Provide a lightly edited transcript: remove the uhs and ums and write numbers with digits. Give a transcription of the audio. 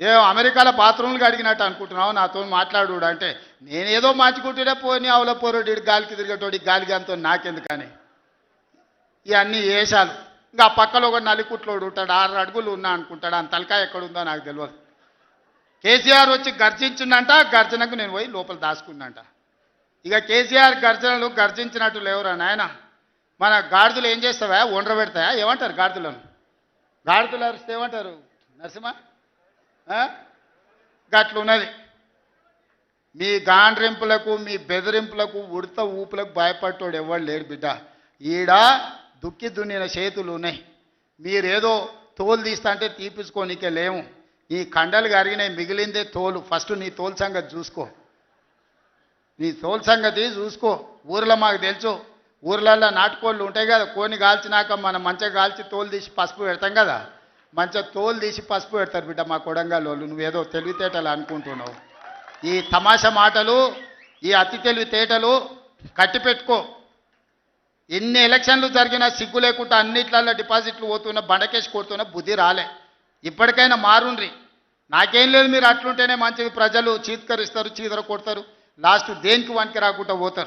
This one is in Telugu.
ఏ అమెరికాలో బాత్రూమ్లు అడిగినట్టు అనుకుంటున్నావు నాతో మాట్లాడు అంటే నేనేదో మార్చుకుంటూనే పోని అవల పోరోడి గాలికి తిరిగేటోడి గాలికి అంతో నాకెందుకని ఇవన్నీ వేషాలు. ఇంకా పక్కలో ఒక నలికుట్లోడు ఉంటాడు, 6 అడుగులు ఉన్నా అనుకుంటాడు, అంత తలకాయ ఎక్కడుందో నాకు తెలియదు. కేసీఆర్ వచ్చి గర్జించిందంట, గర్జనకు నేను పోయి లోపల దాచుకున్నంట. ఇక కేసీఆర్ గర్జనలు గర్జించినట్టు లేవురా నాయన. మన గాడిదలు ఏం చేస్తావా, ఒండ్ర పెడతాయా, ఏమంటారు గాడిదలను? గాడిదలు అరిస్తే ఏమంటారు నరసింహ? గట్లున్నది మీ గాండ్రింపులకు, మీ బెదిరింపులకు, ఉడత ఊపులకు భయపడ్డోడు ఎవడు లేడు బిడ్డ. ఈడ దుక్కి దున్నిన చేతులు ఉన్నాయి. మీరేదో తోలు తీస్తా అంటే తీపించుకోనికే లేము. ఈ కండలు కరిగినాయి, మిగిలిందే తోలు. ఫస్ట్ నీ తోలు సంగతి చూసుకో, నీ తోలు సంగతి చూసుకో. ఊర్లో మాకు తెలుసు, ఊర్లల్లో నాటుకోళ్ళు ఉంటాయి కదా, కోని కాల్చినాక మనం మంచిగా కాల్చి తోలు తీసి పసుపు పెడతాం కదా, మంచిగా తోలు తీసి పసుపు పెడతారు బిడ్డ మా కొడంగల్లోళ్ళు. నువ్వేదో తెలివితేటలు అనుకుంటున్నావు. ఈ తమాషా మాటలు, ఈ అతి తెలివితేటలు కట్టిపెట్టుకో. ఎన్ని ఎలక్షన్లు జరిగినా సిగ్గు లేకుండా అన్నిట్లలో డిపాజిట్లు పోతున్నా, బండకేసి కొడుతున్నా, బుద్ధి రాలే. ఇప్పటికైనా మారుండ్రి. నాకేం లేదు, మీరు అట్లుంటేనే మంచిది. ప్రజలు చీత్కరిస్తారు, చీదర కొడతారు, లాస్ట్ దేనికి వానికి రాకుండా పోతారు.